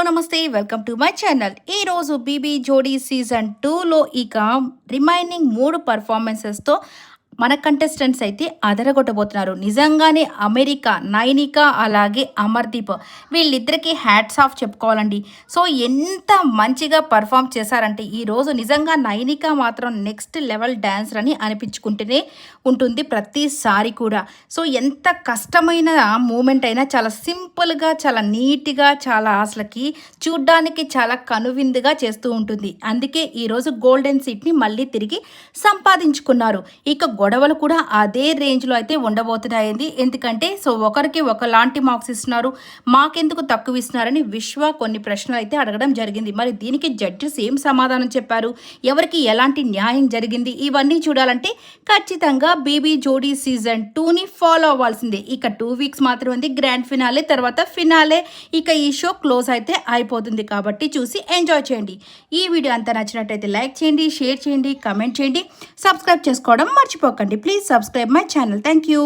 Hello నమస్తే welcome to my channel. ఈరోజు BB జోడీ సీజన్ 2లో ఇక రిమైనింగ్ 3 పర్ఫార్మెన్సెస్తో మన కంటెస్టెంట్స్ అయితే అదరగొట్టబోతున్నారు. నిజంగానే అమెరికా, నైనిక అలాగే అమర్దీప్ వీళ్ళిద్దరికీ హ్యాట్స్ ఆఫ్ చెప్పుకోవాలండి. సో ఎంత మంచిగా పర్ఫామ్ చేశారంటే ఈరోజు నిజంగా నైనిక మాత్రం నెక్స్ట్ లెవెల్ డాన్సర్ అని అనిపించుకుంటూనే ఉంటుంది ప్రతిసారి కూడా. సో ఎంత కష్టమైన మూమెంట్ అయినా చాలా సింపుల్గా, చాలా నీట్గా, చాలా అసలుకి చూడ్డానికి చాలా కనువిందుగా చేస్తూ ఉంటుంది. అందుకే ఈరోజు గోల్డెన్ సీట్ని మళ్ళీ తిరిగి సంపాదించుకున్నారు. ఇక గొడవలు కూడా అదే రేంజ్లో అయితే ఉండబోతున్నాయండి. ఎందుకంటే సో ఒకరికి ఒకలాంటి మార్క్స్ ఇస్తున్నారు, మాకెందుకు తక్కువ ఇస్తున్నారని విశ్వ కొన్ని ప్రశ్నలు అయితే అడగడం జరిగింది. మరి దీనికి జడ్జెస్ ఏం సమాధానం చెప్పారు, ఎవరికి ఎలాంటి న్యాయం జరిగింది, ఇవన్నీ చూడాలంటే ఖచ్చితంగా బీబీ జోడీ సీజన్ 2ని ఫాలో అవ్వాల్సిందే. ఇక 2 వీక్స్ మాత్రమే ఉంది గ్రాండ్ ఫినాలే, తర్వాత ఫినాలే. ఇక ఈ షో క్లోజ్ అయితే అయిపోతుంది కాబట్టి చూసి ఎంజాయ్ చేయండి. ఈ వీడియో అంతా నచ్చినట్టయితే లైక్ చేయండి, షేర్ చేయండి, కమెంట్ చేయండి, సబ్స్క్రైబ్ చేసుకోవడం మర్చిపోకండి. Please subscribe my channel. Thank you.